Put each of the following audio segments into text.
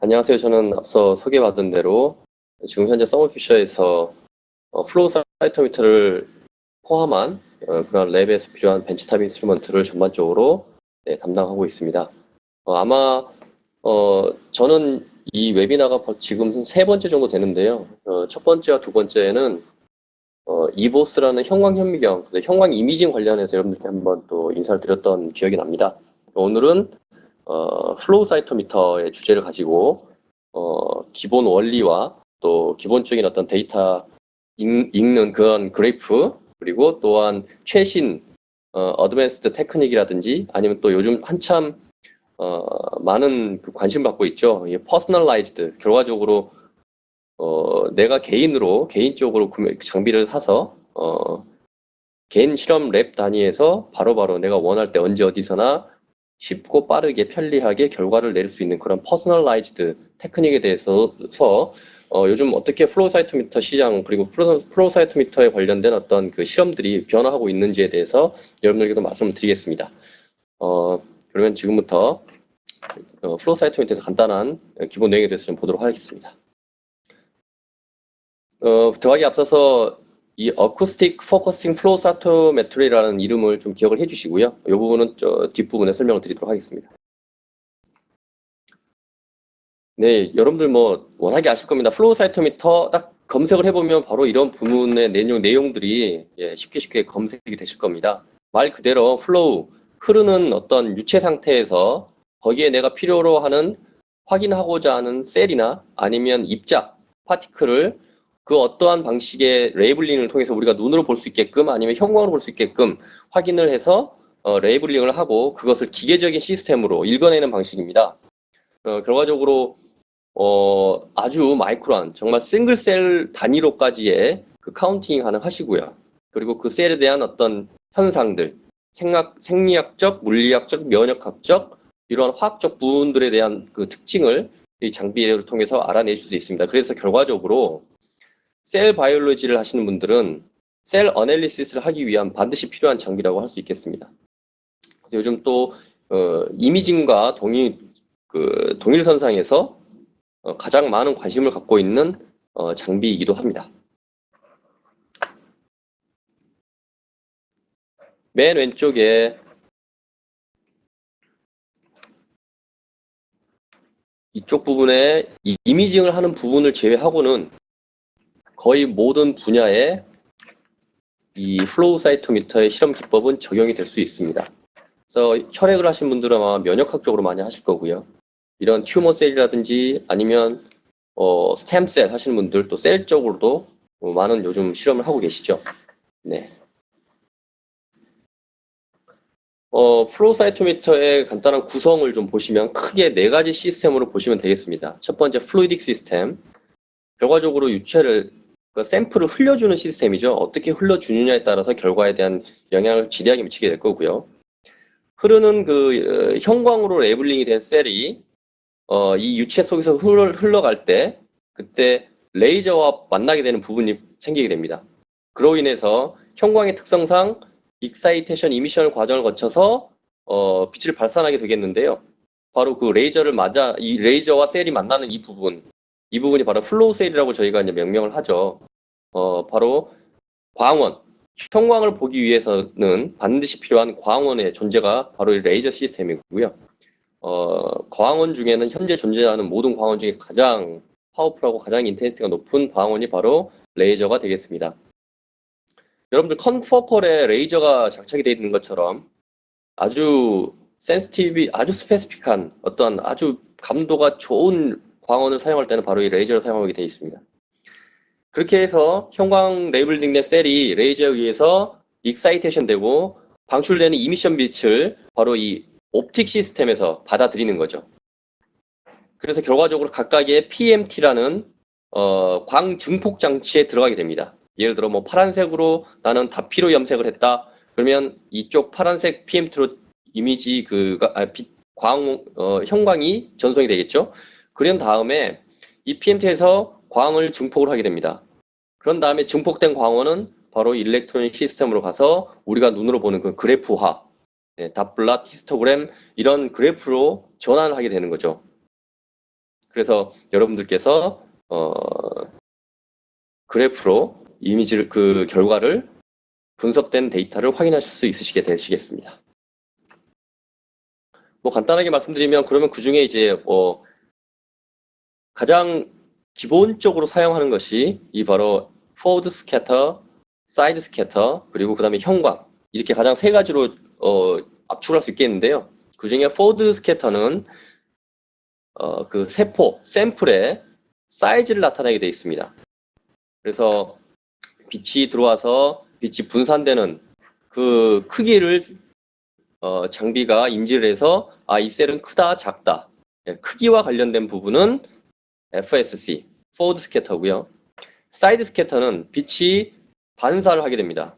안녕하세요. 저는 앞서 소개받은 대로 지금 현재 서머피셔에서 플로우 사이토미터를 포함한 그런 랩에서 필요한 벤치탑 인스트루먼트를 전반적으로 담당하고 있습니다. 아마 저는 이 웨비나가 지금 세 번째 정도 되는데요. 첫 번째와 두 번째는 이보스라는 형광 현미경, 형광 이미징 관련해서 여러분들께 한번 또 인사를 드렸던 기억이 납니다. 오늘은 플로우 사이토미터의 주제를 가지고 기본 원리와 또 기본적인 어떤 데이터 읽는 그런 그래프, 그리고 또한 최신 어드밴스드 테크닉이라든지 아니면 또 요즘 한참 많은 관심 받고 있죠. 퍼스널라이즈드, 결과적으로 내가 개인적으로 장비를 사서 개인 실험 랩 단위에서 바로바로 내가 원할 때 언제 어디서나 쉽고 빠르게 편리하게 결과를 낼 수 있는 그런 퍼스널라이즈드 테크닉에 대해서 요즘 어떻게 플로우 사이토미터 시장, 그리고 플로우 사이토미터에 관련된 어떤 그 실험들이 변화하고 있는지에 대해서 여러분들께도 말씀을 드리겠습니다. 그러면 지금부터 플로우 사이토미터에서 간단한 기본 내용에 대해서 좀 보도록 하겠습니다. 들어가기 앞서서 이 어쿠스틱 포커싱 플로우 사이토메트리라는 이름을 좀 기억을 해주시고요. 이 부분은 뒷부분에 설명을 드리도록 하겠습니다. 네, 여러분들 뭐 워낙에 아실 겁니다. 플로우 사이토미터 딱 검색을 해보면 바로 이런 부분의 내용들이 쉽게 검색이 되실 겁니다. 말 그대로 플로우, 흐르는 어떤 유체 상태에서 거기에 내가 필요로 하는 확인하고자 하는 셀이나 아니면 입자, 파티클을 그 어떠한 방식의 레이블링을 통해서 우리가 눈으로 볼 수 있게끔 아니면 형광으로 볼 수 있게끔 확인을 해서 레이블링을 하고 그것을 기계적인 시스템으로 읽어내는 방식입니다. 결과적으로 아주 마이크로한, 정말 싱글셀 단위로까지의 그 카운팅 가능하시고요. 그리고 그 셀에 대한 어떤 현상들, 생리학적, 물리학적, 면역학적, 이런 화학적 부분들에 대한 그 특징을 이 장비를 통해서 알아내실 수 있습니다. 그래서 결과적으로 셀 바이올로지를 하시는 분들은 셀 어널리시스를 하기 위한 반드시 필요한 장비라고 할 수 있겠습니다. 요즘 또 이미징과 동일선상에서 가장 많은 관심을 갖고 있는 장비이기도 합니다. 맨 왼쪽에 이쪽 부분에 이미징을 하는 부분을 제외하고는 거의 모든 분야에 이 플로우 사이토미터의 실험 기법은 적용이 될 수 있습니다. 그래서 혈액을 하신 분들은 아마 면역학적으로 많이 하실 거고요. 이런 튜머 셀이라든지 아니면 스템셀 하시는 분들, 또 셀 쪽으로도 많은 요즘 실험을 하고 계시죠. 네. 플로우 사이토미터의 간단한 구성을 좀 보시면 크게 4가지 시스템으로 보시면 되겠습니다. 첫 번째 플루이딕 시스템. 결과적으로 유체를, 샘플을 흘려주는 시스템이죠. 어떻게 흘려주느냐에 따라서 결과에 대한 영향을 지대하게 미치게 될 거고요. 흐르는 그 형광으로 레이블링이 된 셀이 이 유체 속에서 흘러갈 때 그때 레이저와 만나게 되는 부분이 생기게 됩니다. 그로 인해서 형광의 특성상 익사이테이션 이미션 과정을 거쳐서 빛을 발산하게 되겠는데요. 바로 그 레이저를 맞아 이 레이저와 셀이 만나는 이 부분이 바로 플로우 셀이라고 저희가 이제 명명을 하죠. 바로 광원, 형광을 보기 위해서는 반드시 필요한 광원의 존재가 바로 이 레이저 시스템이고요. 광원 중에는 현재 존재하는 모든 광원 중에 가장 파워풀하고 가장 인텐시티가 높은 광원이 바로 레이저가 되겠습니다. 여러분들 컨포컬에 레이저가 장착이 되어 있는 것처럼 아주 아주 스페시픽한 어떤 아주 감도가 좋은 광원을 사용할 때는 바로 이 레이저를 사용하게 되어 있습니다. 그렇게 해서 형광 레이블링 된 셀이 레이저에 의해서 익사이테이션 되고 방출되는 이미션 빛을 바로 이 옵틱 시스템에서 받아들이는 거죠. 그래서 결과적으로 각각의 PMT라는 광증폭 장치에 들어가게 됩니다. 예를 들어 뭐 파란색으로 나는 다피로 염색을 했다. 그러면 이쪽 파란색 PMT로 이미지 형광이 전송이 되겠죠. 그런 다음에 이 PMT에서 광을 증폭을 하게 됩니다. 그런 다음에 증폭된 광원은 바로 일렉트로닉 시스템으로 가서 우리가 눈으로 보는 그 그래프화, 닷블랏, 히스토그램 이런 그래프로 전환을 하게 되는 거죠. 그래서 여러분들께서 그래프로 이미지를 그 결과를 분석된 데이터를 확인하실 수 있으시게 되시겠습니다. 뭐 간단하게 말씀드리면 그러면 그 중에 이제 가장 기본적으로 사용하는 것이 이 바로 포워드 스캐터, 사이드 스캐터, 그리고 그 다음에 형광, 이렇게 가장 세 가지로 압축할 수 있겠는데요. 그 중에 포워드 스캐터는 그 세포, 샘플의 사이즈를 나타내게 되어 있습니다. 그래서 빛이 들어와서 빛이 분산되는 그 크기를 장비가 인지를 해서 이 셀은 크다, 작다. 크기와 관련된 부분은 FSC, 포워드 스캐터고요. 사이드 스캐터는 빛이 반사를 하게 됩니다.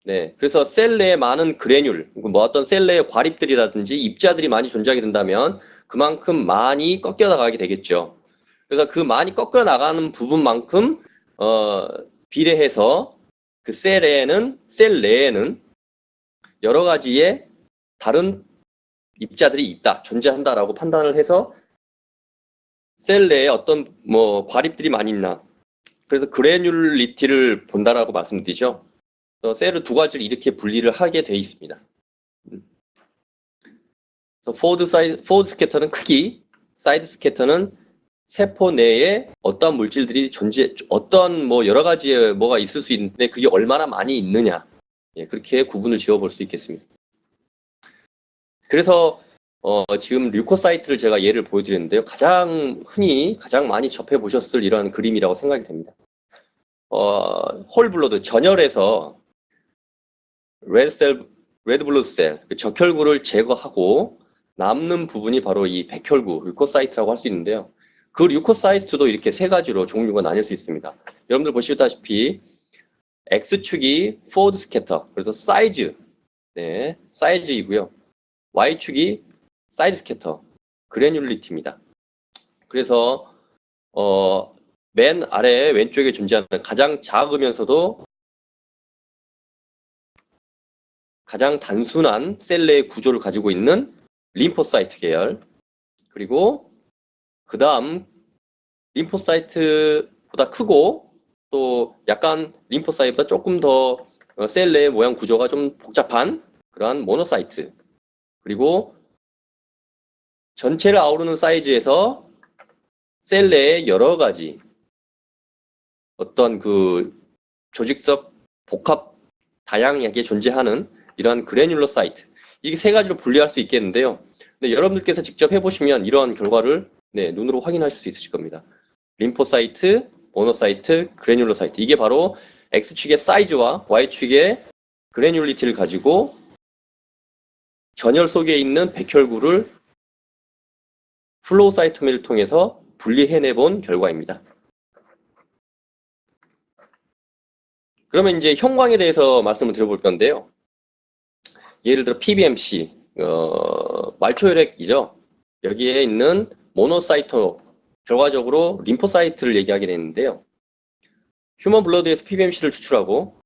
네, 그래서 셀 내에 많은 그래뉼, 뭐 어떤 셀 내에 과립들이라든지 입자들이 많이 존재하게 된다면 그만큼 많이 꺾여 나가게 되겠죠. 그래서 그 많이 꺾여 나가는 부분만큼 비례해서 그 셀 내에는 여러 가지의 다른 입자들이 있다, 존재한다라고 판단을 해서 셀 내에 어떤 뭐 과립들이 많이 있나, 그래서 그래뉼리티를 본다라고 말씀드리죠. 그래서 셀을 두 가지를 이렇게 분리를 하게 돼 있습니다. 포워드 스캐터는 크기, 사이드 스캐터는 세포 내에 어떠한 물질들이 어떤 뭐 여러 가지의 뭐가 있을 수 있는데 그게 얼마나 많이 있느냐, 그렇게 구분을 지어 볼 수 있겠습니다. 그래서 지금 류코사이트를 제가 예를 보여드렸는데요. 가장 많이 접해 보셨을 이런 그림이라고 생각이 됩니다. 홀블러드, 전열에서 레드블러드 셀, 적혈구를 제거하고 남는 부분이 바로 이 백혈구, 류코사이트라고 할 수 있는데요. 그 류코사이트도 이렇게 세 가지로 종류가 나뉠 수 있습니다. 여러분들 보시다시피 X축이 포워드 스캐터, 그래서 사이즈, 사이즈이고요. Y축이 사이드 스캐터, 그래뉼리티입니다. 그래서 맨 아래 왼쪽에 존재하는 가장 작으면서도 가장 단순한 셀 내의 구조를 가지고 있는 림포사이트 계열, 그리고 그 다음 림포사이트보다 크고 또 약간 림포사이트보다 조금 더 셀 내의 모양 구조가 좀 복잡한 그러한 모노사이트, 그리고 전체를 아우르는 사이즈에서 셀 내에 여러 가지 어떤 그 조직적 복합 다양하게 존재하는 이런 그래뉼러 사이트, 이게 세 가지로 분리할 수 있겠는데요. 근데 여러분들께서 직접 해보시면 이러한 결과를 눈으로 확인하실 수 있으실 겁니다. 림포사이트, 모노사이트, 그래뉼러 사이트, 이게 바로 X축의 사이즈와 Y축의 그래뉼리티를 가지고 전열 속에 있는 백혈구를 플로우 사이토미를 통해서 분리해내본 결과입니다. 그러면 이제 형광에 대해서 말씀을 드려볼 건데요. 예를 들어 PBMC, 말초혈액이죠. 여기에 있는 모노사이토, 결과적으로 림포사이트를 얘기하게 되는데요. 휴먼 블러드에서 PBMC를 추출하고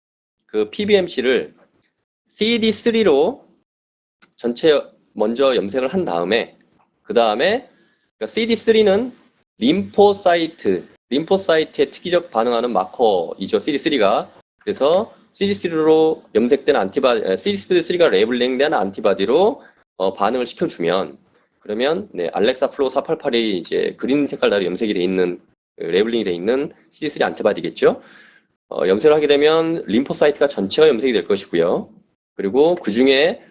그 PBMC를 CD3로 전체 먼저 염색을 한 다음에 그 다음에 CD3는 림포사이트에 특이적 반응하는 마커이죠. CD3가. 그래서 CD3로 염색된 CD3가 레이블링된 안티바디로 반응을 시켜주면, 그러면 알렉사 플로우 488이 이제 그린 색깔 나로 염색이 돼 있는, 레이블링이 돼 있는 CD3 안티바디겠죠. 염색을 하게 되면 림포사이트가 전체가 염색이 될 것이고요. 그리고 그 중에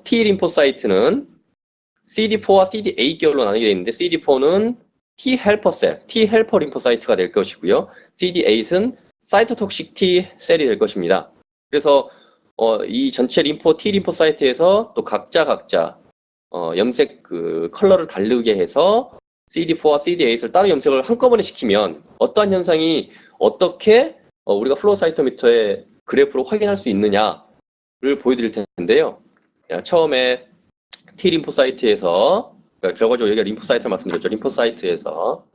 T 림포사이트는 CD4와 CD8 계열로 나뉘게 되어 있는데, CD4는 T 헬퍼 셀, T 헬퍼 림포사이트가 될 것이고요. CD8은 사이토톡식 T 셀이 될 것입니다. 그래서 이 전체 T 림포사이트에서 또 각자 염색 컬러를 다르게 해서 CD4와 CD8을 따로 염색을 한꺼번에 시키면 어떠한 현상이 어떻게 우리가 플로우 사이토미터의 그래프로 확인할 수 있느냐를 보여드릴 텐데요. 처음에 T 림포사이트에서, 그러니까 결과적으로 여기가 림포사이트를 말씀드렸죠. 림포사이트에서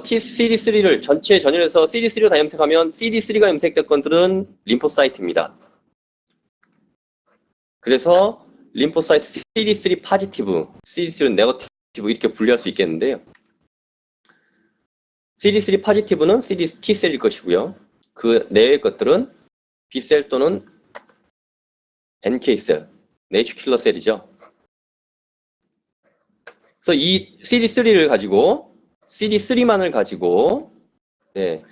CD3를 전체 전열에서 CD3로 다 염색하면 CD3가 염색될 것들은 림포사이트입니다. 그래서 림포사이트 CD3 포지티브, CD3는 네거티브 이렇게 분류할 수 있겠는데요. CD3 포지티브는 CD T셀일 것이고요. 그 내의 것들은 B셀 또는 NK셀, 네이처 킬러 셀이죠. 그래서 이 CD3를 가지고 CD3만을 가지고 네,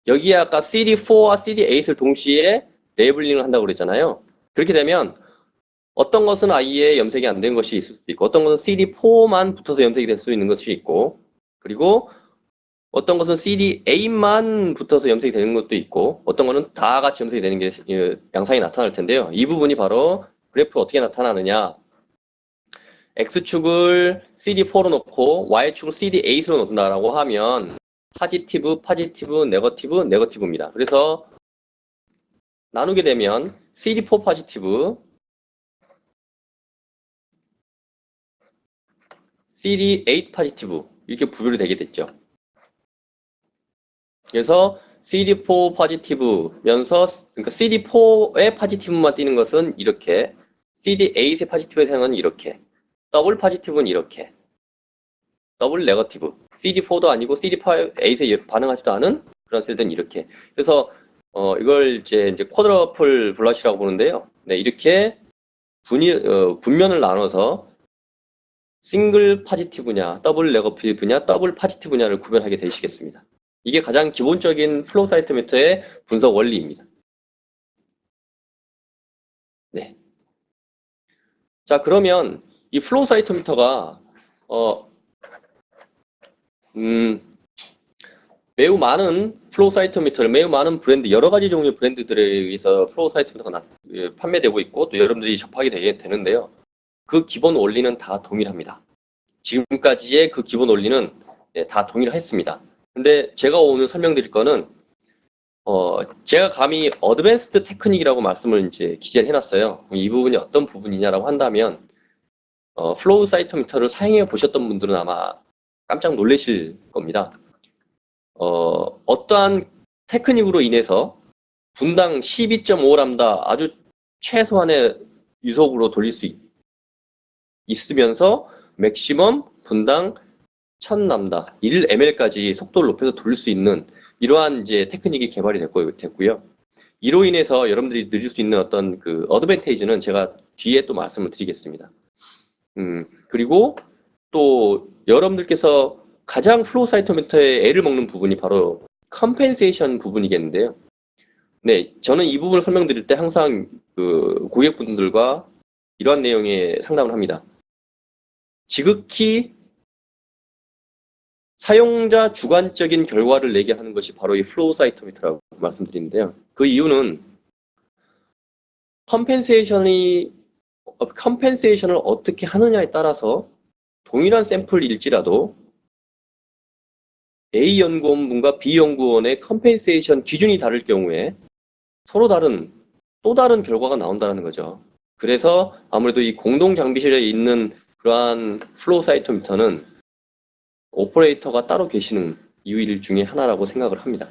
여기에 아까 CD4와 CD8을 동시에 레이블링을 한다고 그랬잖아요. 그렇게 되면 어떤 것은 아예 염색이 안 된 것이 있을 수 있고 어떤 것은 CD4만 붙어서 염색이 될 수 있는 것이 있고 그리고 어떤 것은 CD8만 붙어서 염색이 되는 것도 있고 어떤 것은 다 같이 염색이 되는 게 양상이 나타날 텐데요. 이 부분이 바로 그래프가 어떻게 나타나느냐. X축을 CD4로 놓고 Y축을 CD8으로 놓는다라고 하면 포지티브, 포지티브, 네거티브, 네거티브입니다. 그래서 나누게 되면 CD4 포지티브, CD8 포지티브 이렇게 분류를 되게 됐죠. 그래서 CD4 포지티브면서 그러니까 CD4의 포지티브만 띄는 것은 이렇게 CD8의 포지티브의 생은 이렇게 더블 포지티브는 이렇게 더블 네거티브 CD4도 아니고 CD8에 반응하지도 않은 그런 셀들은 이렇게 그래서 이걸 이제 쿼드러플 블러시라고 보는데요. 네, 이렇게 분면을 나눠서 싱글 포지티브냐, 더블 네거티브냐, 더블 포지티브냐를 구별하게 되시겠습니다. 이게 가장 기본적인 플로우 사이토미터의 분석 원리입니다. 네. 자, 그러면 이 플로우 사이토미터가 매우 많은 플로우 사이토미터를 매우 많은 브랜드, 여러 가지 종류의 브랜드들에 의해서 플로우 사이토미터가 판매되고 있고 또 여러분들이 접하게 되는데요. 그 기본 원리는 다 동일합니다. 지금까지의 그 기본 원리는 다 동일했습니다. 근데 제가 오늘 설명드릴 거는 제가 감히 어드밴스드 테크닉이라고 말씀을 이제 기재를 해놨어요. 이 부분이 어떤 부분이냐라고 한다면 플로우 사이토미터를 사용해 보셨던 분들은 아마 깜짝 놀라실 겁니다. 어떠한 테크닉으로 인해서 분당 12.5람다 아주 최소한의 유속으로 돌릴 수 있으면서 맥시멈 분당 1000람다 1ml까지 속도를 높여서 돌릴 수 있는 이러한 이제 테크닉이 개발이 됐고요. 이로 인해서 여러분들이 누릴 수 있는 어떤 그 어드밴테이지는 제가 뒤에 또 말씀을 드리겠습니다. 그리고 또 여러분들께서 가장 플로우 사이토미터에 애를 먹는 부분이 바로 컴펜세이션 부분이겠는데요. 네, 저는 이 부분을 설명드릴 때 항상 그 고객분들과 이러한 내용의 상담을 합니다. 지극히 사용자 주관적인 결과를 내게 하는 것이 바로 이 플로우 사이토미터라고 말씀드리는데요. 그 이유는 컴펜세이션을 어떻게 하느냐에 따라서 동일한 샘플일지라도 A 연구원분과 B 연구원의 컴펜세이션 기준이 다를 경우에 서로 또 다른 결과가 나온다는 거죠. 그래서 아무래도 이 공동 장비실에 있는 그러한 플로우 사이토미터는 오퍼레이터가 따로 계시는 이유 중에 하나라고 생각을 합니다.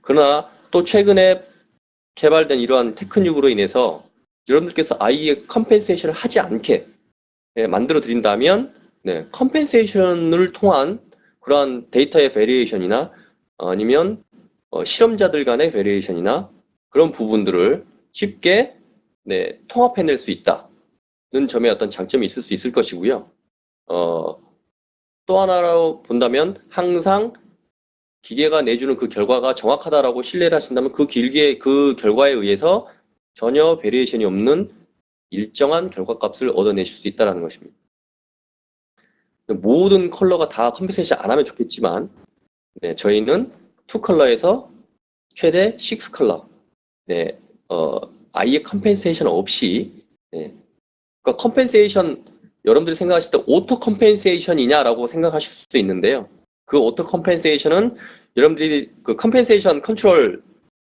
그러나 또 최근에 개발된 이러한 테크닉으로 인해서 여러분들께서 아예 컴펜세이션을 하지 않게 만들어 드린다면 컴펜세이션을 통한 그러한 데이터의 베리에이션이나 아니면 실험자들 간의 베리에이션이나 그런 부분들을 쉽게 통합해낼 수 있다는 점에 어떤 장점이 있을 수 있을 것이고요. 또 하나로 본다면 항상 기계가 내주는 그 결과가 정확하다라고 신뢰를 하신다면 그 결과에 의해서 전혀 베리에이션이 없는 일정한 결과값을 얻어내실 수 있다는 것입니다. 모든 컬러가 다 컴펜세이션 안 하면 좋겠지만 저희는 2컬러에서 최대 6컬러 아예 컴펜세이션 없이 그러니까 컴펜세이션 여러분들이 생각하실 때 오토 컴펜세이션이냐라고 생각하실 수도 있는데요. 그 오토 컴펜세이션은 여러분들이 그 컴펜세이션 컨트롤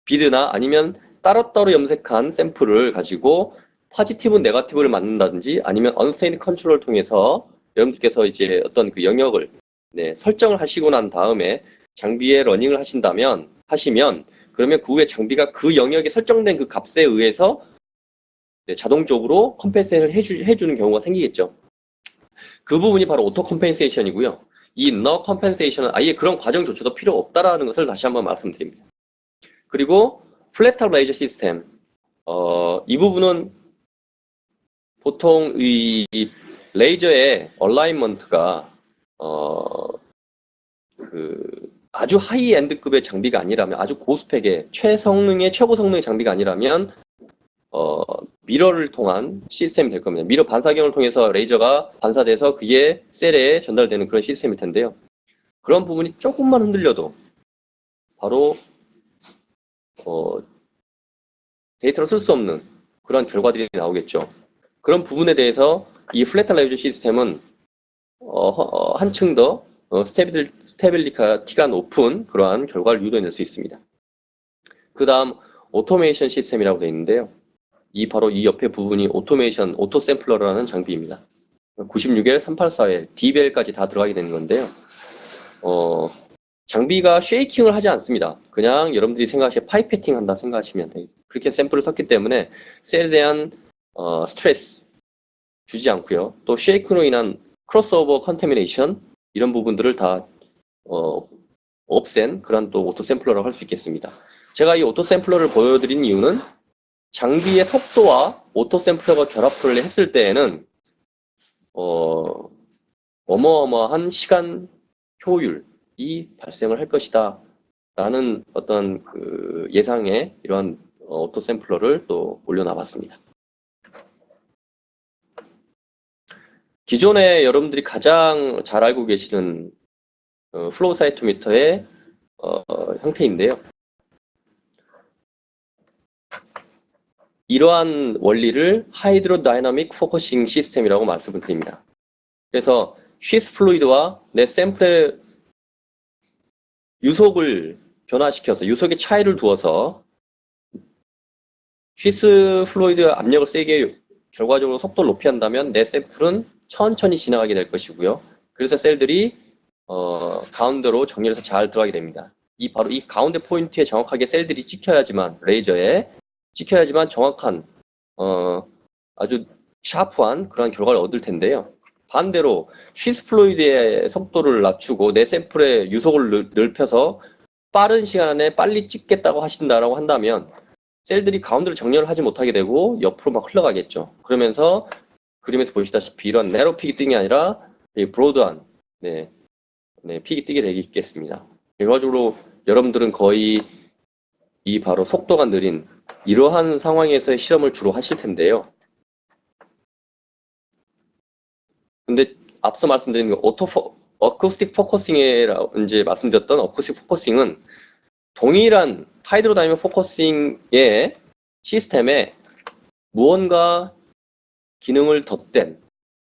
비드나 아니면 따로따로 염색한 샘플을 가지고 포지티브, 네거티브를 맞는다든지 아니면 언스테인드 컨트롤을 통해서 여러분들께서 이제 어떤 그 영역을 설정을 하시고 난 다음에 장비에 러닝을 하시면 그러면 그 후에 장비가 그 영역에 설정된 그 값에 의해서 자동적으로 컴펜세이션을 해주는 경우가 생기겠죠. 그 부분이 바로 오토 컴펜세이션이고요. 이 no compensation은 아예 그런 과정조차도 필요 없다라는 것을 다시 한번 말씀드립니다. 그리고 플랫탑 레이저 시스템, 이 부분은 보통 이 레이저의 얼라인먼트가 아주 하이엔드급의 장비가 아니라면, 아주 고스펙의 최성능의 최고 성능의 장비가 아니라면 미러를 통한 시스템이 될 겁니다. 미러 반사경을 통해서 레이저가 반사돼서 그게 셀에 전달되는 그런 시스템일 텐데요. 그런 부분이 조금만 흔들려도 바로 데이터를 쓸 수 없는 그런 결과들이 나오겠죠. 그런 부분에 대해서 이 플랫탑 레이저 시스템은 한층 더 스테빌리티가 높은 그러한 결과를 유도해낼 수 있습니다. 그 다음 오토메이션 시스템이라고 되어 있는데요. 바로 이 옆에 부분이 오토메이션, 오토 샘플러라는 장비입니다. 96L, 384L, DBL까지 다 들어가게 되는 건데요. 장비가 쉐이킹을 하지 않습니다. 그냥 여러분들이 생각하시기에 파이페팅 한다 생각하시면 돼요. 그렇게 샘플을 썼기 때문에 셀에 대한 스트레스 주지 않고요. 또 쉐이크로 인한 크로스오버 컨테미네이션 이런 부분들을 다 없앤 그런 또 오토 샘플러라고 할 수 있겠습니다. 제가 이 오토 샘플러를 보여드린 이유는 장비의 속도와 오토 샘플러가 결합을 했을 때에는 어마어마한 시간 효율이 발생을 할 것이다 라는 어떤 예상의 이러한 오토 샘플러를 또 올려놔봤습니다. 기존에 여러분들이 가장 잘 알고 계시는 플로우 사이토미터의 형태인데요. 이러한 원리를 하이드로 다이나믹 포커싱 시스템이라고 말씀을 드립니다. 그래서 쉬스 플루이드와 내 샘플의 유속을 변화시켜서 유속의 차이를 두어서 쉬스 플루이드 압력을 세게 결과적으로 속도를 높이 한다면 내 샘플은 천천히 지나가게 될 것이고요. 그래서 셀들이 가운데로 정렬해서 잘 들어가게 됩니다. 바로 이 가운데 포인트에 정확하게 셀들이 찍혀야지만 레이저에 찍혀야지만 정확한 아주 샤프한 그런 결과를 얻을 텐데요. 반대로 쉬스 플루이드의 속도를 낮추고 내 샘플의 유속을 넓혀서 빠른 시간 안에 빨리 찍겠다고 하신다라고 한다면 셀들이 가운데로 정렬을 하지 못하게 되고 옆으로 막 흘러가겠죠. 그러면서 그림에서 보시다시피 이런 네로 픽이 뜨는 게 아니라 브로드한 픽이 뜨게 되겠습니다. 결과적으로 여러분들은 거의 이 바로 속도가 느린 이러한 상황에서의 실험을 주로 하실 텐데요. 근데 앞서 말씀드린 어쿠스틱 포커싱이라고 이제 말씀드렸던 어쿠스틱 포커싱은 동일한 하이드로다이나믹 포커싱의 시스템에 무언가 기능을 덧댄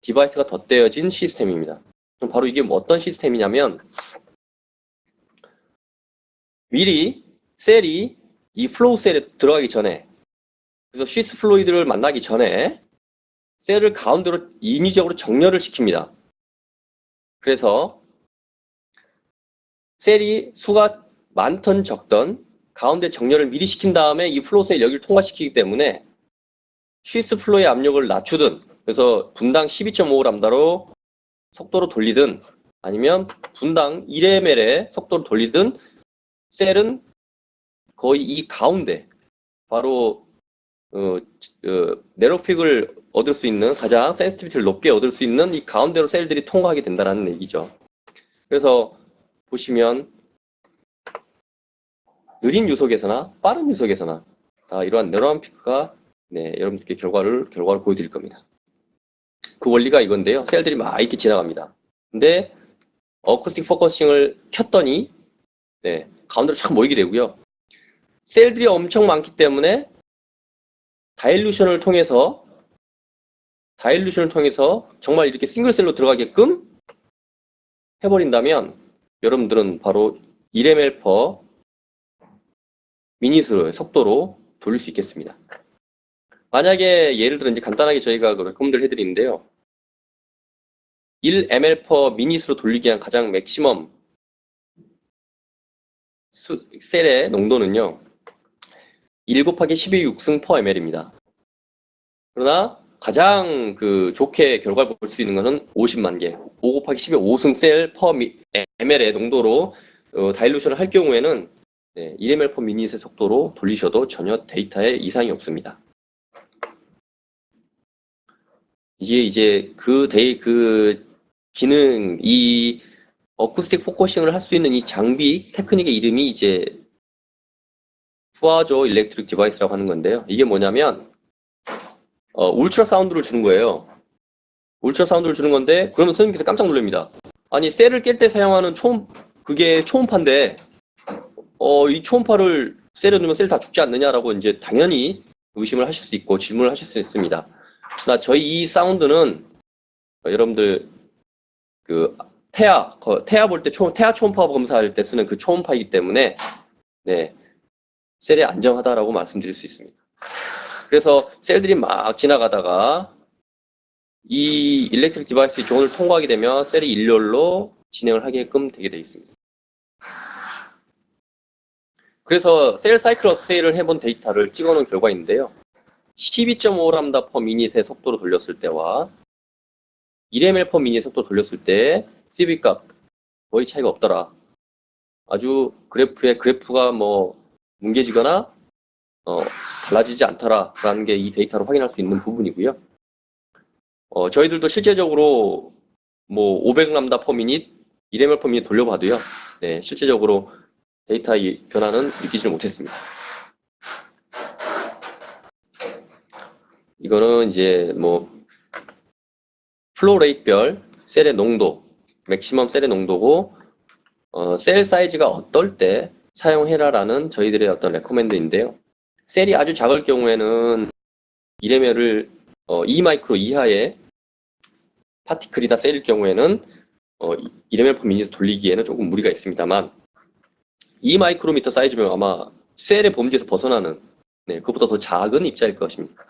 디바이스가 덧대어진 시스템입니다. 그럼 바로 이게 어떤 시스템이냐면 미리 셀이 이 플로우 셀에 들어가기 전에 그래서 쉬스 플루이드를 만나기 전에 셀을 가운데로 인위적으로 정렬을 시킵니다. 그래서 셀이 수가 많던 적던 가운데 정렬을 미리 시킨 다음에 이 플로우 셀 여기를 통과시키기 때문에 쉬스 플로우의 압력을 낮추든 그래서 분당 12.5람다로 속도로 돌리든 아니면 분당 1ml의 속도로 돌리든 셀은 거의 이 가운데 바로 네로픽을 얻을 수 있는 가장 센시티비티를 높게 얻을 수 있는 이 가운데로 셀들이 통과하게 된다는 얘기죠. 그래서 보시면 느린 유속에서나 빠른 유속에서나 이러한 네로한 피크가 여러분들께 결과를 보여드릴 겁니다. 그 원리가 이건데요. 셀들이 막 이렇게 지나갑니다. 근데 어쿠스틱 포커싱을 켰더니 가운데로 쫙 모이게 되고요. 셀들이 엄청 많기 때문에 다일루션을 통해서 정말 이렇게 싱글셀로 들어가게끔 해버린다면 여러분들은 바로 1ml per 미닛의 속도로 돌릴 수 있겠습니다. 만약에 예를 들어 이제 간단하게 저희가 레코멘드를 해드리는데요. 1ml per 미닛으로 돌리기 위한 가장 맥시멈 셀의 농도는요. 1 곱하기 12 6승 per ml입니다. 그러나 가장 좋게 결과를 볼 수 있는 것은 50만 개, 5 곱하기 10의 5승 셀 퍼 ml의 농도로 다일루션을 할 경우에는 1ml per minut의 속도로 돌리셔도 전혀 데이터에 이상이 없습니다. 이게 이제 그 기능, 이 어쿠스틱 포커싱을 할 수 있는 이 장비 테크닉의 이름이 이제 푸아조 일렉트릭 디바이스라고 하는 건데요. 이게 뭐냐면 울트라 사운드를 주는 거예요. 울트라 사운드를 주는 건데 그러면 선생님께서 깜짝 놀랍니다. 아니 셀을 깰 때 사용하는 그게 초음파인데 이 초음파를 셀에 넣으면 셀 다 죽지 않느냐라고 이제 당연히 의심을 하실 수 있고 질문을 하실 수 있습니다. 저희 이 사운드는 여러분들 태아 볼 때 태아 초음파 검사할 때 쓰는 그 초음파이기 때문에 셀이 안정하다라고 말씀드릴 수 있습니다. 그래서 셀들이 막 지나가다가 이 일렉트릭 디바이스 존을 통과하게 되면 셀이 일렬로 진행을 하게끔 되게 되어 있습니다. 그래서 셀 사이클 어세이를 해본 데이터를 찍어놓은 결과인데요. 12.5람다 퍼 미닛의 속도로 돌렸을 때와 1ml per minute 속도 돌렸을 때 CV 값 거의 차이가 없더라. 아주 그래프가 뭐 뭉개지거나 달라지지 않더라라는 게 이 데이터로 확인할 수 있는 부분이고요. 저희들도 실제적으로 뭐 500람다 per minute, 1ml per minute 돌려봐도요. 실제적으로 데이터의 변화는 느끼지 못했습니다. 이거는 이제 뭐 플로우 레이트별 셀의 농도, 맥시멈 셀의 농도고 셀 사이즈가 어떨 때 사용해라라는 저희들의 어떤 레코멘드인데요. 셀이 아주 작을 경우에는 1ml를 2마이크로 이하의 파티클이나 셀일 경우에는 1ml per minute 돌리기에는 조금 무리가 있습니다만 2마이크로미터 사이즈면 아마 셀의 범주에서 벗어나는 그것보다 더 작은 입자일 것입니다.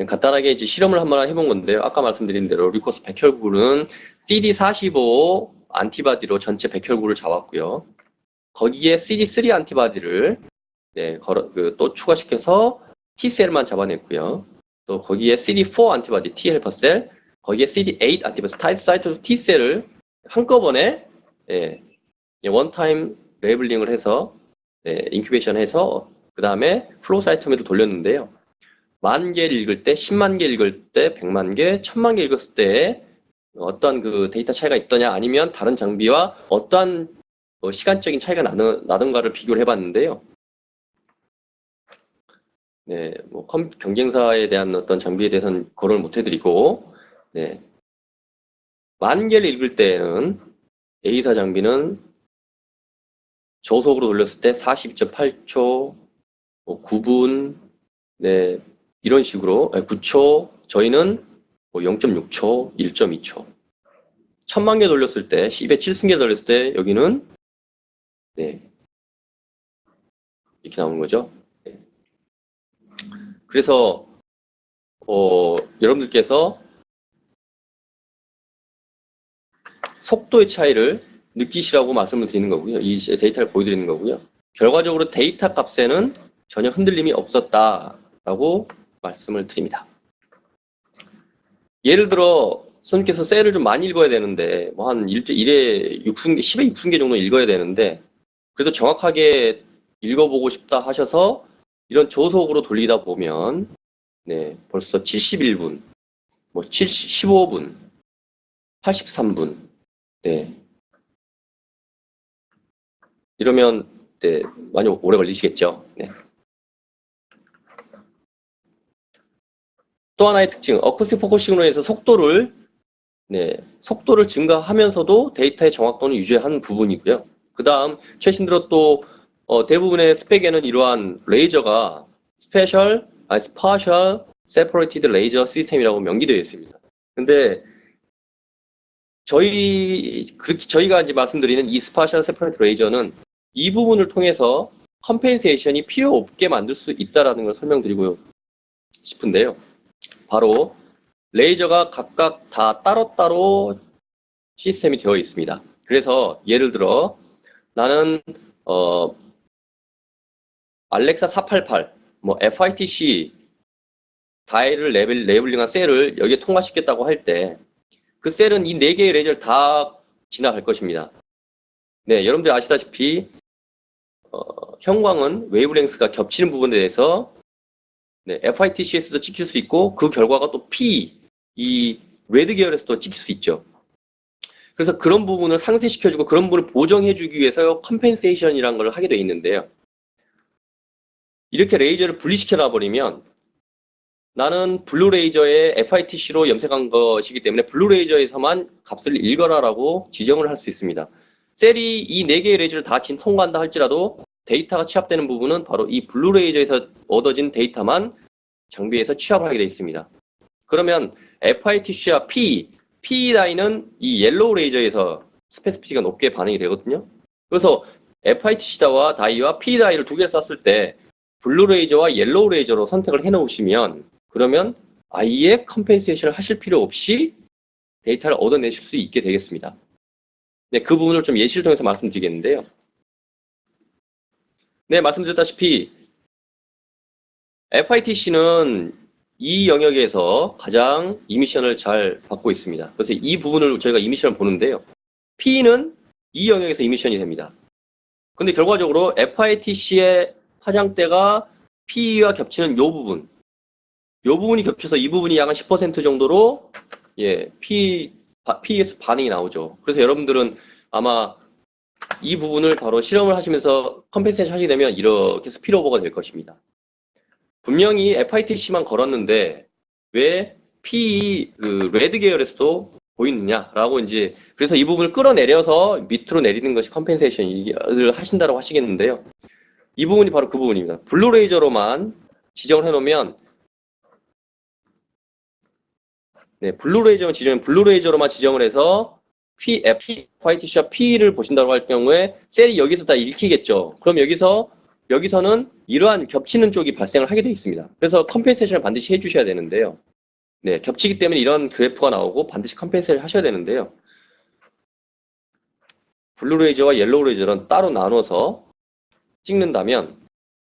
간단하게 이제 실험을 한번 해본 건데요. 아까 말씀드린 대로 리코스 백혈구는 CD45 안티바디로 전체 백혈구를 잡았고요. 거기에 CD3 안티바디를 또 추가시켜서 T셀만 잡아냈고요. 또 거기에 CD4 안티바디 T 헬퍼 셀, 거기에 CD8 안티바디 타이사이토 T셀을 한꺼번에 원타임 레이블링을 해서 인큐베이션 해서 그 다음에 플로우 사이토메도 돌렸는데요. 10,000개 읽을 때, 10만 개 읽을 때, 100만 개, 1000만 개 읽었을 때 어떠한 그 데이터 차이가 있더냐 아니면 다른 장비와 어떠한 시간적인 차이가 나던가를 비교를 해봤는데요. 뭐 경쟁사에 대한 어떤 장비에 대해서는 거론을 못 해드리고 10,000개를 읽을 때는 A사 장비는 저속으로 돌렸을 때 42.8초, 9분, 이런 식으로 9초, 저희는 0.6초, 1.2초. 1000만 개 돌렸을 때, 10에 7승계 돌렸을 때 여기는 이렇게 나오는 거죠. 그래서 여러분들께서 속도의 차이를 느끼시라고 말씀을 드리는 거고요. 이 데이터를 보여드리는 거고요. 결과적으로 데이터 값에는 전혀 흔들림이 없었다라고 말씀을 드립니다. 예를 들어 선생님께서 셀을 좀 많이 읽어야 되는데 뭐 한 1에 6승계, 10에 6승계 정도 읽어야 되는데 그래도 정확하게 읽어보고 싶다 하셔서 이런 저속으로 돌리다 보면 벌써 71분, 뭐 15분, 83분 이러면 많이 오래 걸리시겠죠. 또 하나의 특징, 어쿠스틱 포커싱으로 해서 속도를 증가하면서도 데이터의 정확도는 유지하는 부분이고요. 그 다음 최신 들어 또 대부분의 스펙에는 이러한 레이저가 스파셜 세퍼레이티드 레이저 시스템이라고 명기되어 있습니다. 근데 저희가 이제 말씀드리는 이 스파셜 세퍼레이티드 레이저는 이 부분을 통해서 컴펜세이션이 필요 없게 만들 수 있다라는 걸 설명드리고 싶은데요. 바로 레이저가 각각 다 따로따로 시스템이 되어 있습니다. 그래서 예를 들어 나는 알렉사 488, 뭐 FITC 다이를 레벨링한 셀을 여기에 통과시켰다고 할 때 그 셀은 이 4개의 레이저를 다 지나갈 것입니다. 네, 여러분들 아시다시피 형광은 웨이브랭스가 겹치는 부분에 대해서 네, FITC에서도 찍힐 수 있고 그 결과가 또 P, 이 레드 계열에서도 찍힐 수 있죠. 그래서 그런 부분을 상쇄시켜주고 그런 부분을 보정해주기 위해서 컴펜세이션이라는 걸 하게 돼 있는데요. 이렇게 레이저를 분리시켜 놔버리면 나는 블루레이저에 FITC로 염색한 것이기 때문에 블루레이저에서만 값을 읽어라라고 지정을 할 수 있습니다. 셀이 이 4개의 레이저를 다 통과한다 할지라도 데이터가 취합되는 부분은 바로 이 블루레이저에서 얻어진 데이터만 장비에서 취합을 하게 되어 있습니다. 그러면 FITC와 P 라인은 이 옐로우 레이저에서 스페시피티가 높게 반응이 되거든요. 그래서 FITC 다이와 P 다이를 두 개를 썼을 때 블루레이저와 옐로우 레이저로 선택을 해 놓으시면 그러면 아예 컴펜세이션을 하실 필요 없이 데이터를 얻어내실 수 있게 되겠습니다. 네, 그 부분을 좀 예시를 통해서 말씀드리겠는데요. 네, 말씀드렸다시피 FITC는 이 영역에서 가장 이미션을 잘 받고 있습니다. 그래서 이 부분을 저희가 이미션을 보는데요. P는 이 영역에서 이미션이 됩니다. 근데 결과적으로 FITC의 파장대가 P와 겹치는 이 부분이 겹쳐서 이 부분이 약 한 10% 정도로 예, P에서 반응이 나오죠. 그래서 여러분들은 아마 이 부분을 바로 실험을 하시면서 컴펜세이션 하시게 되면 이렇게 스피드오버가 될 것입니다. 분명히 FITC만 걸었는데 왜 P 그 레드 계열에서도 보이느냐라고 이제 그래서 이 부분을 끌어내려서 밑으로 내리는 것이 컴펜세이션을 하신다고 하시겠는데요. 이 부분이 바로 그 부분입니다. 블루레이저로만 지정을 해놓으면 네, 블루레이저로만 지정을 해서 FITC와 P를 보신다고 할 경우에 셀이 여기서 다 읽히겠죠. 그럼 여기서는 이러한 겹치는 쪽이 발생을 하게 되어 있습니다. 그래서 컴펜세이션을 반드시 해주셔야 되는데요. 네, 겹치기 때문에 이런 그래프가 나오고 반드시 컴펜세이션을 하셔야 되는데요. 블루레이저와 옐로우레이저는 따로 나눠서 찍는다면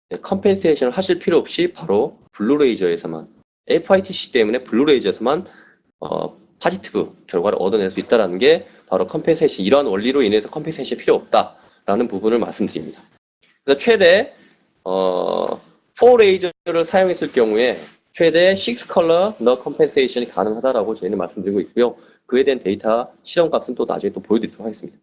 네, 컴펜세이션을 하실 필요 없이 바로 블루레이저에서만 FITC 때문에 블루레이저에서만 파지티브 결과를 얻어낼 수 있다는 게 바로 컴펜세이션 이러한 원리로 인해서 컴펜세이션이 필요 없다라는 부분을 말씀드립니다. 그래서 최대 4레이저를 사용했을 경우에 최대 6컬러 너 컴펜세이션이 가능하다라고 저희는 말씀드리고 있고요. 그에 대한 데이터 실험값은 또 나중에 또 보여드리도록 하겠습니다.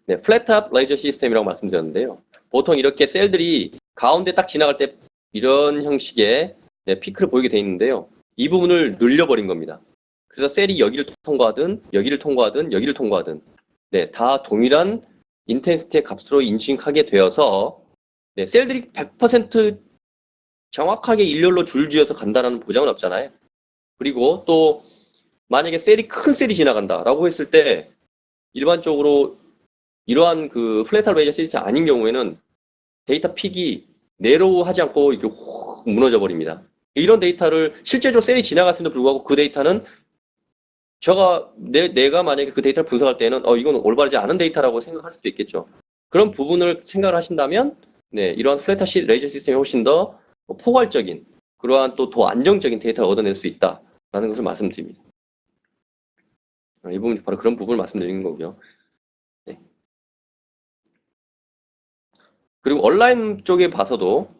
네, 플랫탑 레이저 시스템이라고 말씀드렸는데요. 보통 이렇게 셀들이 가운데 딱 지나갈 때 이런 형식의 네, 피크를 보이게 돼 있는데요. 이 부분을 늘려버린 겁니다. 그래서 셀이 여기를 통과하든 여기를 통과하든 여기를 통과하든 네, 다 동일한 인텐시티의 값으로 인식하게 되어서 네, 셀들이 100% 정확하게 일렬로 줄지어서 간다는 보장은 없잖아요. 그리고 또 만약에 큰 셀이 지나간다라고 했을 때 일반적으로 이러한 그 플랫탑 레이저 시스템이 아닌 경우에는 데이터 픽이 내로우하지 않고 이렇게 훅 무너져 버립니다. 이런 데이터를 실제적으로 셀이 지나갔음에도 불구하고 그 데이터는 내가 만약에 그 데이터를 분석할 때는 이건 올바르지 않은 데이터라고 생각할 수도 있겠죠. 그런 부분을 생각을 하신다면 네, 이러한 플랫탑 레이저 시스템이 훨씬 더 포괄적인 그러한 또 더 안정적인 데이터를 얻어낼 수 있다라는 것을 말씀드립니다. 이 부분이 바로 그런 부분을 말씀드리는 거고요. 네. 그리고 온라인 쪽에 봐서도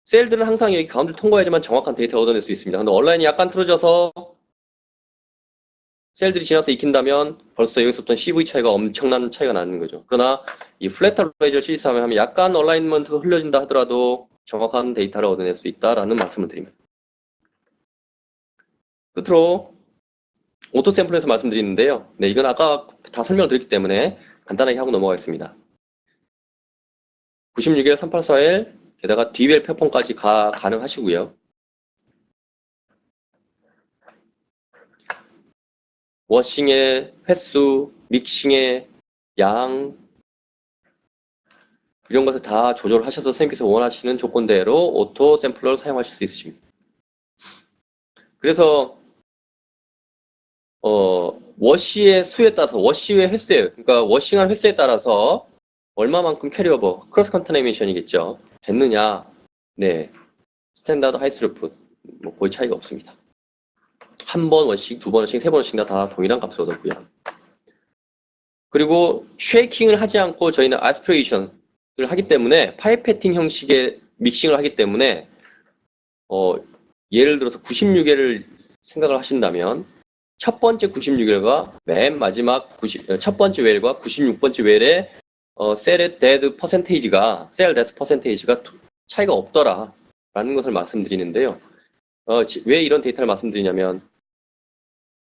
셀들은 항상 여기 가운데를 통과해야지만 정확한 데이터를 얻어낼 수 있습니다. 근데 온라인이 약간 틀어져서 셀들이 지나서 익힌다면 벌써 여기서부터 CV 차이가 엄청난 차이가 나는 거죠. 그러나 이 플랫탑 레이저 시스템을 하면 약간 얼라인먼트가 흘려진다 하더라도 정확한 데이터를 얻어낼 수 있다라는 말씀을 드립니다. 끝으로 오토 샘플에서 말씀드리는데요. 네, 이건 아까 다 설명을 드렸기 때문에 간단하게 하고 넘어가겠습니다. 96일, 384일, 게다가 D웰 패턴까지 가능하시고요. 워싱의 횟수, 믹싱의 양 이런 것을 다 조절하셔서 선생님께서 원하시는 조건대로 오토 샘플러를 사용하실 수 있으십니다. 그래서 워시의 수에 따라서 워시의 횟수에 그러니까 워싱한 횟수에 따라서 얼마만큼 캐리오버, 크로스 컨타미네이션이겠죠. 됐느냐? 네. 스탠다드 하이스루풋. 뭐 거의 차이가 없습니다. 한 번 원씩, 두 번 원씩, 세 번 원씩 다 동일한 값을 얻었고요. 그리고 쉐이킹을 하지 않고 저희는 아스피레이션을 하기 때문에 파이페팅 형식의 믹싱을 하기 때문에 예를 들어서 96회를 생각을 하신다면 첫 번째 96웰과 맨 마지막 첫 번째 웰과 96번째 웰의 셀의 데드 퍼센테이지가 차이가 없더라 라는 것을 말씀드리는데요. 왜 이런 데이터를 말씀드리냐면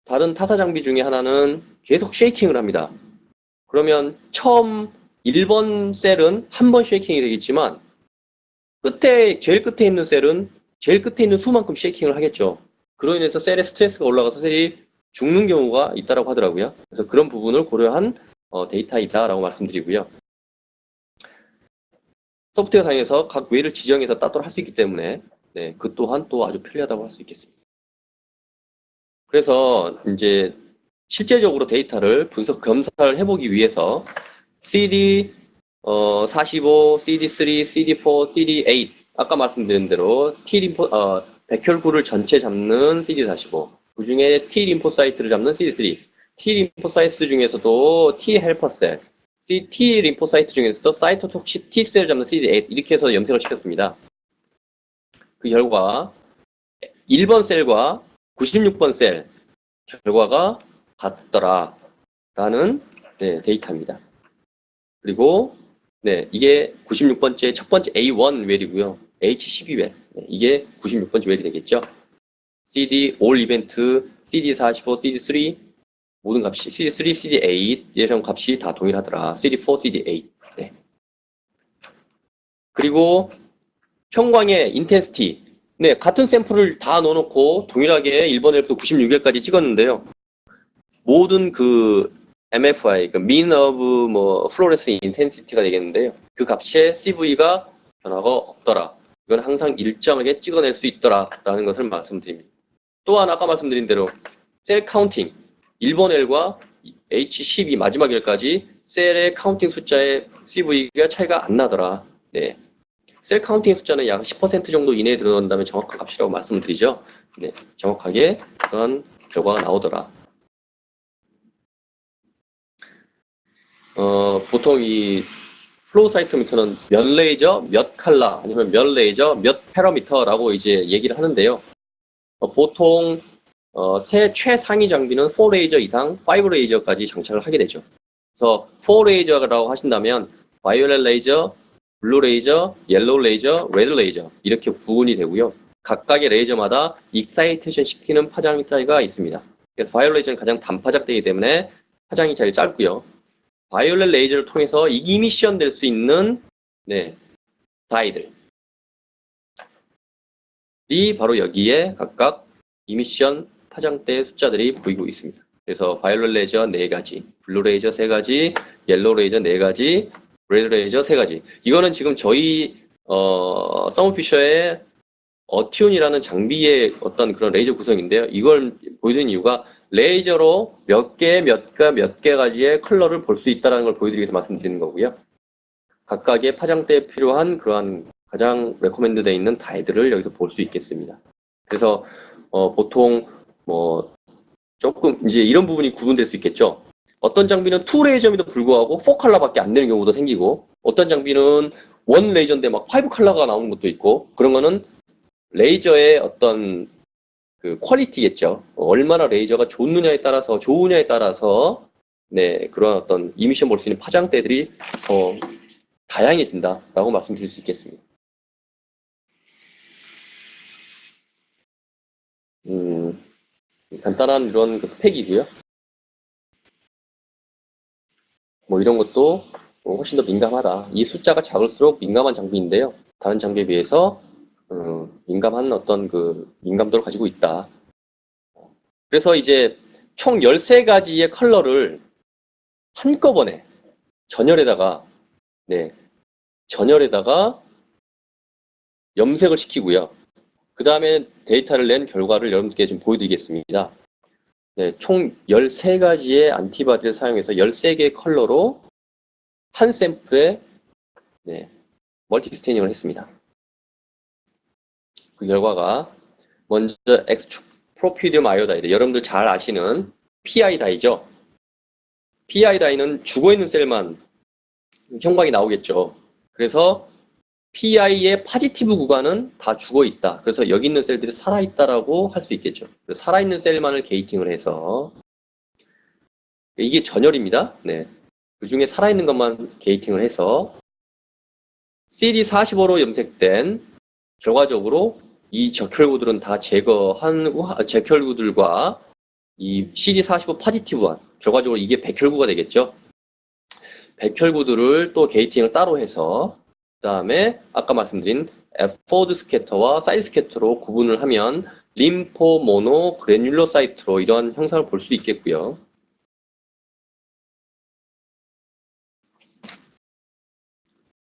다른 타사 장비 중에 하나는 계속 쉐이킹을 합니다. 그러면 처음 1번 셀은 한 번 쉐이킹이 되겠지만 제일 끝에 있는 셀은 제일 끝에 있는 수만큼 쉐이킹을 하겠죠. 그로 인해서 셀에 스트레스가 올라가서 셀이 죽는 경우가 있다고 하더라고요. 그래서 그런 부분을 고려한 데이터이다라고 말씀드리고요. 소프트웨어 상에서 각 웨이를 지정해서 따로 할 수 있기 때문에 네, 그 또한 또 아주 편리하다고 할 수 있겠습니다. 그래서 이제 실제적으로 데이터를 검사를 해보기 위해서 CD 45, CD3, CD4, CD8 아까 말씀드린 대로 백혈구를 전체 잡는 CD45 그 중에 T 림포사이트를 잡는 CD3 T 림포사이트 중에서도 T 헬퍼셀 T 림포사이트 중에서도 사이토톡시 T셀을 잡는 CD8 이렇게 해서 염색을 시켰습니다. 그 결과 1번 셀과 96번 셀 결과가 같더라 라는 데이터입니다. 그리고 이게 96번째 첫 번째 A1 웰이고요. H12웰 이게 96번째 웰이 되겠죠. CD 올 이벤트 CD45, CD3 모든 값이 CD3, CD8 예상 값이 다 동일하더라. CD4, CD8 네. 그리고 평광의 인텐시티 같은 샘플을 다 넣어놓고 동일하게 1번 웰부터 96웰까지 찍었는데요. 모든 그 MFI, 그 mean of fluorescence intensity가 되겠는데요. 그 값에 CV가 변화가 없더라. 이건 항상 일정하게 찍어낼 수 있더라라는 것을 말씀드립니다. 또한 아까 말씀드린 대로 셀 카운팅 1번 L과 H12 마지막 L까지 셀의 카운팅 숫자의 CV가 차이가 안 나더라. 네. 셀 카운팅 숫자는 약 10% 정도 이내에 들어간다면 정확한 값이라고 말씀드리죠. 네. 정확하게 그런 결과가 나오더라. 보통 이 플로우 사이토미터는 몇 레이저, 몇 칼라, 아니면 몇 레이저, 몇 패러미터라고 이제 얘기를 하는데요. 보통 최상위 장비는 4레이저 이상 5레이저까지 장착을 하게 되죠. 그래서 4레이저라고 하신다면 바이올렛 레이저, 블루 레이저, 옐로우 레이저, 레드 레이저 이렇게 구분이 되고요. 각각의 레이저마다 익사이테이션 시키는 파장 차이가 있습니다. 바이올렛 레이저는 가장 단파작되기 때문에 파장이 제일 짧고요. 바이올렛 레이저를 통해서 이미션 될 수 있는 다이들이 바로 여기에 각각 이미션 파장대 숫자들이 보이고 있습니다. 그래서 바이올렛 레이저 4가지, 블루 레이저 3가지, 옐로우 레이저 4가지, 레드 레이저 3가지. 이거는 지금 저희 서머피셔의 어티온이라는 장비의 어떤 그런 레이저 구성인데요. 이걸 보여드리는 이유가 레이저로 몇 개가지의 컬러를 볼 수 있다는 걸 보여드리기 위해서 말씀드리는 거고요. 각각의 파장대에 필요한 그러한 가장 레코멘드 되어 있는 다이들을 여기서 볼 수 있겠습니다. 그래서 보통 조금 이제 이런 부분이 구분될 수 있겠죠. 어떤 장비는 2레이저임에도 불구하고 4컬러밖에 안 되는 경우도 생기고 어떤 장비는 1레이저인데 막 5컬러가 나오는 것도 있고 그런 거는 레이저의 어떤 그 퀄리티겠죠. 얼마나 레이저가 좋느냐에 따라서 그런 어떤 이미션 볼 수 있는 파장대들이 다양해진다라고 말씀드릴 수 있겠습니다. 간단한 이런 스펙이고요. 이런 것도 훨씬 더 민감하다. 이 숫자가 작을수록 민감한 장비인데요. 다른 장비에 비해서 민감한 어떤 그 민감도를 가지고 있다. 그래서 이제 총 13가지의 컬러를 한꺼번에 전열에다가 염색을 시키고요. 그 다음에 데이터를 낸 결과를 여러분께 좀 보여드리겠습니다. 총 13가지의 안티바디를 사용해서 13개의 컬러로 한 샘플에 멀티 스테이닝을 했습니다. 그 결과가 먼저 엑스프로피디움 아이오다이드, 여러분들 잘 아시는 PI 다이죠. PI 다이는 죽어있는 셀만 형광이 나오겠죠. 그래서 PI의 파지티브 구간은 다 죽어있다. 그래서 여기 있는 셀들이 살아있다라고 할 수 있겠죠. 살아있는 셀만을 게이팅을 해서, 이게 전열입니다. 네. 그 중에 살아있는 것만 게이팅을 해서 CD45로 염색된, 결과적으로 이 적혈구들은 다 제거한 적혈구들과 이 CD45 파지티브한, 결과적으로 이게 백혈구가 되겠죠. 백혈구들을 또 게이팅을 따로 해서, 그 다음에 아까 말씀드린 에포드 스캐터와 사이드 스캐터로 구분을 하면 림포 모노 그래뉼러사이트로 이런 형상을 볼 수 있겠고요.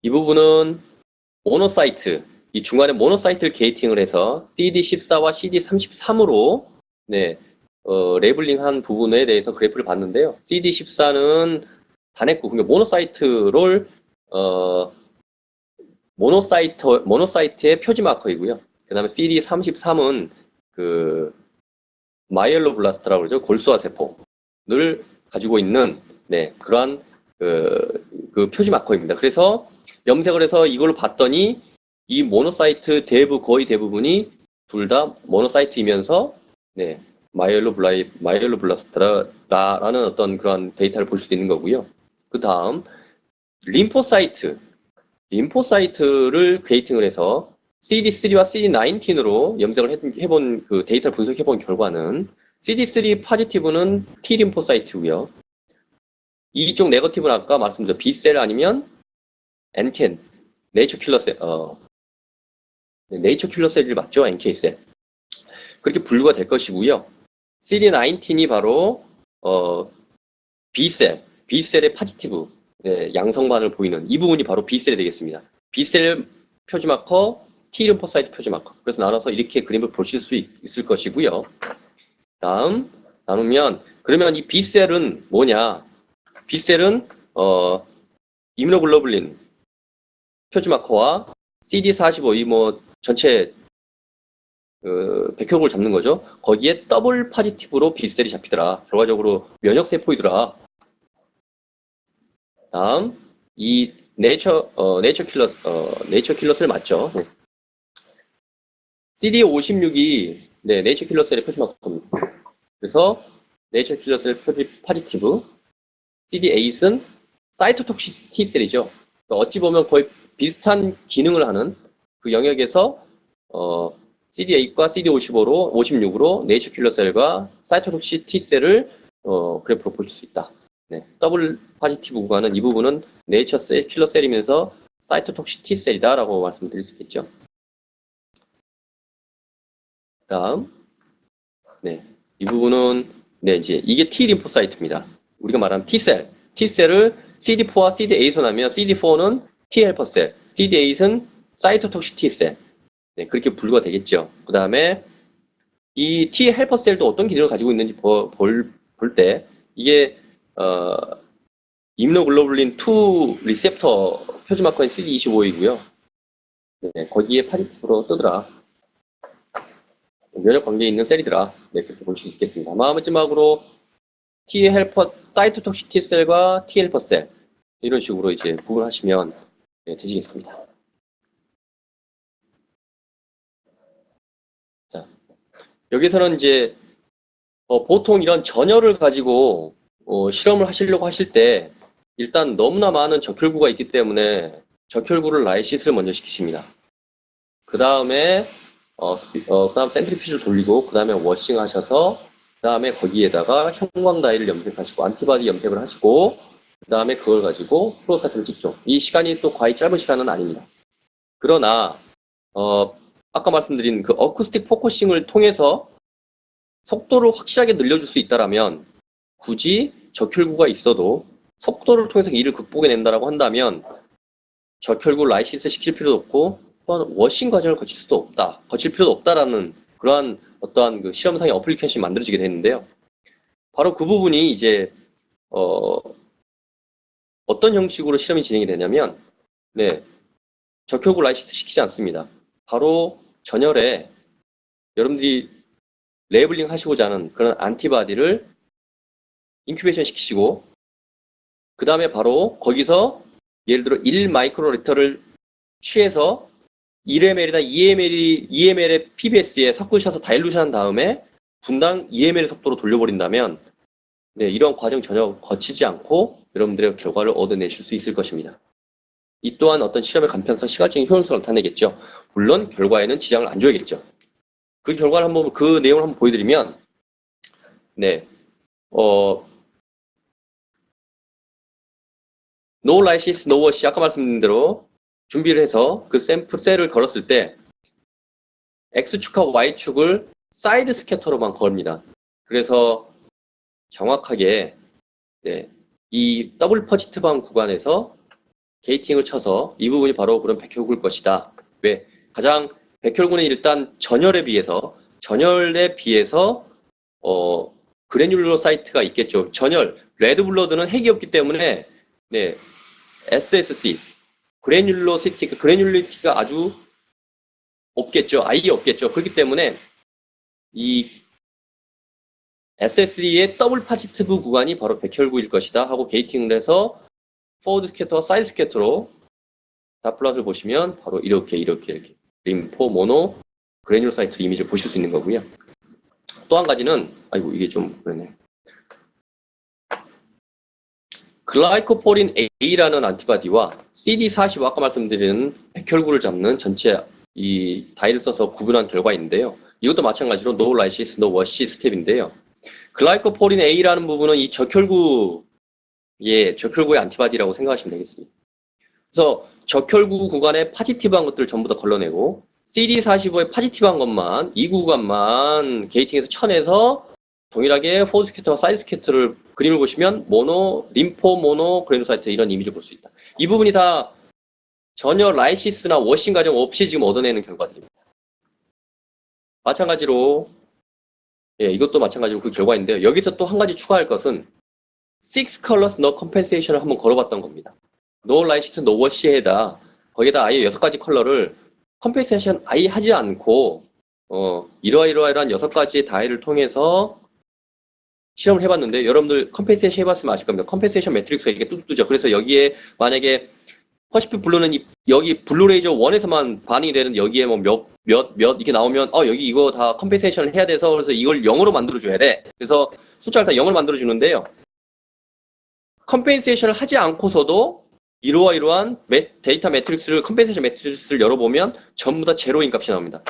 이 부분은 모노사이트, 이 중간에 모노사이트를 게이팅을 해서 CD14와 CD33으로 레이블링한 부분에 대해서 그래프를 봤는데요. CD14는 단핵구, 그러니까 모노사이트를 모노사이트의 표지 마커이고요. 그 다음에 CD33은 그 마이엘로블라스트라고 그러죠. 골수화 세포를 가지고 있는 그러한 그 표지 마커입니다. 그래서 염색을 해서 이걸로 봤더니 이 모노사이트 거의 대부분이 둘 다 모노사이트이면서 마이엘로블라스트라는 어떤 그런 데이터를 볼 수 있는 거고요. 그 다음 림포사이트를 게이팅을 해서 CD3와 CD19으로 염색을 해본 그 데이터를 분석해본 결과는 CD3 파지티브는 T 림포사이트고요. 이쪽 네거티브는 아까 말씀드린 B셀 아니면 NCAN, 네이처 킬러 셀이 맞죠? NK셀. 그렇게 분류가 될 것이고요. CD19이 바로 B셀의 파지티브, 양성반을 보이는 이 부분이 바로 B셀이 되겠습니다. B셀 표지마커, T 림포사이트 표지마커. 그래서 나눠서 이렇게 그림을 보실 수 있을 것이고요. 다음 나누면, 그러면 이 B셀은 뭐냐? B셀은 이뮤노글로불린 표지마커와 CD45, 이 전체 백혈구를 잡는 거죠. 거기에 더블 파지티브로 B셀이 잡히더라. 결과적으로 면역세포이더라. 다음 이 네이처 킬러 셀 맞죠? CD56이 네이처 킬러 셀의 표지마커입니다. 그래서 네이처 킬러 셀 파지티브, CD8은 사이토톡시티 셀이죠. 어찌 보면 거의 비슷한 기능을 하는 그 영역에서 CD8과 CD56으로 네이처 킬러 셀과 사이토톡시티 셀을 그래프로 볼 수 있다. 더블 파지티브 구간은 이 부분은 네이처 킬러 셀이면서 사이토톡시티 셀이다라고 말씀드릴 수 있겠죠. 다음, 이 부분은 이제 이게 T 림포사이트입니다. 우리가 말하는 T셀을 CD4와 CD8으로 나면 CD4는 T 헬퍼 셀, CD8은 사이토톡시티 셀. 그렇게 분류가 되겠죠. 그 다음에 이 T 헬퍼 셀도 어떤 기능을 가지고 있는지 볼 때 이게 이뮤노글로불린 2 리셉터 표지마커인 CD25이고요. 거기에 파지티브로 뜨더라. 면역 관계에 있는 셀이더라. 그렇게 볼 수 있겠습니다. 마지막으로 T 헬퍼 사이토톡시티 셀과 T 헬퍼 셀, 이런 식으로 이제 구분하시면 되시겠습니다. 자, 여기서는 이제 보통 이런 전열을 가지고 실험을 하시려고 하실 때 일단 너무나 많은 적혈구가 있기 때문에 적혈구를 라이시스를 먼저 시키십니다. 그 다음에 그다음 센트리피지를 돌리고, 그 다음에 워싱 하셔서, 그 다음에 거기에다가 형광다이를 염색하시고 안티바디 염색을 하시고, 그 다음에 그걸 가지고 플로사이트를 찍죠. 이 시간이 또 과히 짧은 시간은 아닙니다. 그러나 아까 말씀드린 그 어쿠스틱 포커싱을 통해서 속도를 확실하게 늘려줄 수 있다라면, 굳이 적혈구가 있어도 속도를 통해서 이를 극복해낸다라고 한다면 적혈구 라이시스 시킬 필요도 없고 또한 워싱 과정을 거칠 필요도 없다라는 그러한 어떠한 그 실험상의 어플리케이션이 만들어지게 되는데요. 바로 그 부분이 이제 어떤 형식으로 실험이 진행이 되냐면, 네, 적혈구 라이시스 시키지 않습니다. 바로 전열에 여러분들이 레이블링 하시고자 하는 그런 안티바디를 인큐베이션 시키시고, 그 다음에 바로 거기서 예를 들어 1마이크로리터를 취해서 1ml이나 2ml의 PBS에 섞으셔서 다일루션 한 다음에 분당 2ml 속도로 돌려버린다면, 네, 이런 과정 전혀 거치지 않고 여러분들의 결과를 얻어내실 수 있을 것입니다. 이 또한 어떤 실험의 간편성, 시각적인 효율성을 나타내겠죠. 물론 결과에는 지장을 안 줘야겠죠. 그 결과를 한번, 그 내용을 한번 보여드리면, 네, no lysis, no wash, 아까 말씀드린 대로 준비를 해서 그 샘플 셀을 걸었을 때 X축과 Y축을 사이드 스캐터로만 겁니다. 그래서 정확하게, 네, 이 더블 퍼지티브한 구간에서 게이팅을 쳐서 이 부분이 바로 그런 백혈구일 것이다. 왜? 가장 백혈구는 일단 전열에 비해서 그래뉼로사이트가 있겠죠. 전열, 레드블러드는 핵이 없기 때문에, 네, SSC, 그래뉼리티가 아주 없겠죠. 아예 없겠죠. 그렇기 때문에 이 SSC의 더블 파지티브 구간이 바로 백혈구일 것이다 하고 게이팅을 해서 포워드 스캐터와 사이드 스캐터로 다플롯을 보시면 바로 이렇게 림포, 모노, 그래뉼로사이트 이미지를 보실 수 있는 거고요. 또 한 가지는, 아이고 이게 좀 그러네. 글라이코폴린 A라는 안티바디와 CD45, 아까 말씀드린 백혈구를 잡는 전체 이 다이를 써서 구분한 결과인데요. 이것도 마찬가지로 no lysis, no wash 스텝인데요. 글라이코폴린 A라는 부분은 이 적혈구의 안티바디라고 생각하시면 되겠습니다. 그래서 적혈구 구간에 파지티브한 것들을 전부 다 걸러내고 CD45의 파지티브한 것만, 이 구간만 게이팅해서 쳐내서 동일하게 포워드 스캐터와 사이드 스캐터를 그림을 보시면 모노, 림포, 모노, 그래뉼사이트 이런 이미지를 볼 수 있다. 이 부분이 다 전혀 라이시스나 워싱 과정 없이 지금 얻어내는 결과들입니다. 마찬가지로, 예, 이것도 마찬가지로 그 결과인데요. 여기서 또 한 가지 추가할 것은 Six Colors No Compensation을 한번 걸어봤던 겁니다. No Lysis, No Wash에다 거기에다 아예 6가지 컬러를 컴펜세이션 아예 하지 않고 이러이러한 6가지의 다이를 통해서 실험을 해봤는데 여러분들 컴펜세이션 해봤으면 아실 겁니다. 컴펜세이션 매트릭스가 이렇게 뚝뚝 뜨죠. 그래서 여기에 만약에 퍼시픽 블루는 여기 블루레이저 1에서만 반응이 되는 여기에 뭐 몇 이렇게 나오면 여기 이거 다 컴펜세이션을 해야 돼서 그래서 이걸 0으로 만들어줘야 돼. 그래서 숫자를 다 0으로 만들어주는데요. 컴펜세이션을 하지 않고서도 이러한 데이터 매트릭스를 컴펜세이션 매트릭스를 열어보면 전부 다 제로인 값이 나옵니다.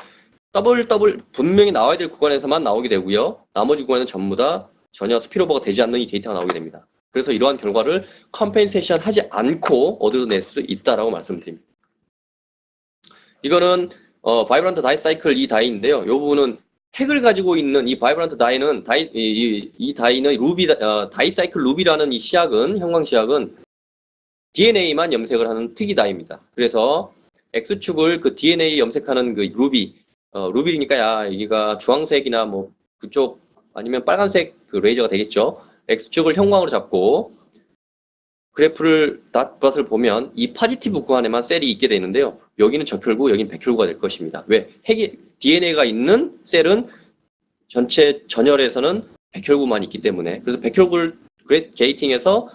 더블 분명히 나와야 될 구간에서만 나오게 되고요. 나머지 구간에는 전부 다 전혀 스피로버가 되지 않는 이 데이터가 나오게 됩니다. 그래서 이러한 결과를 컴펜세이션 하지 않고 얻어낼 수 있다라고 말씀드립니다. 이거는 바이브런트 다이 사이클 이 다이인데요. 이 부분은 핵을 가지고 있는 이 바이브런트 다이는 이 다이는 다이 사이클 루비라는 이 시약은 형광시약은 DNA만 염색을 하는 특이 다이입니다. 그래서 X축을 그 DNA 염색하는 그 루비니까 여기가 주황색이나 뭐 그쪽 아니면 빨간색 그 레이저가 되겠죠. X축을 형광으로 잡고 그래프를 닷플롯을 보면 이 파지티브 구간에만 셀이 있게 되는데요. 여기는 적혈구, 여기는 백혈구가 될 것입니다. 왜? DNA가 있는 셀은 전체 전열에서는 백혈구만 있기 때문에 그래서 백혈구를 게이팅해서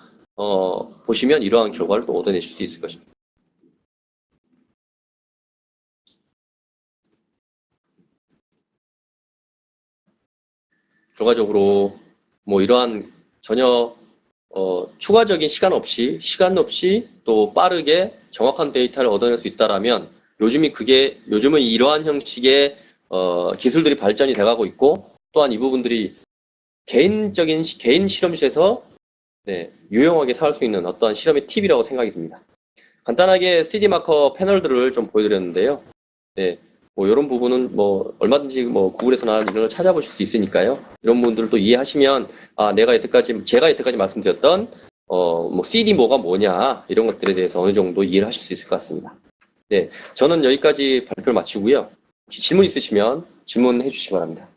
보시면 이러한 결과를 또 얻어내실 수 있을 것입니다. 결과적으로 뭐 이러한 전혀 추가적인 시간 없이 또 빠르게 정확한 데이터를 얻어낼 수 있다라면 요즘은 이러한 형식의 기술들이 발전이 돼가고 있고 또한 이 부분들이 개인 실험실에서 유용하게 사용할 수 있는 어떠한 실험의 팁이라고 생각이 듭니다. 간단하게 CD 마커 패널들을 좀 보여드렸는데요. 뭐 이런 부분은 뭐 얼마든지 뭐 구글에서나 이런 걸 찾아보실 수 있으니까요. 이런 부분들을 또 이해하시면 제가 여태까지 말씀드렸던 뭐 CD 뭐냐 이런 것들에 대해서 어느 정도 이해를 하실 수 있을 것 같습니다. 저는 여기까지 발표를 마치고요. 혹시 질문 있으시면 질문해 주시기 바랍니다.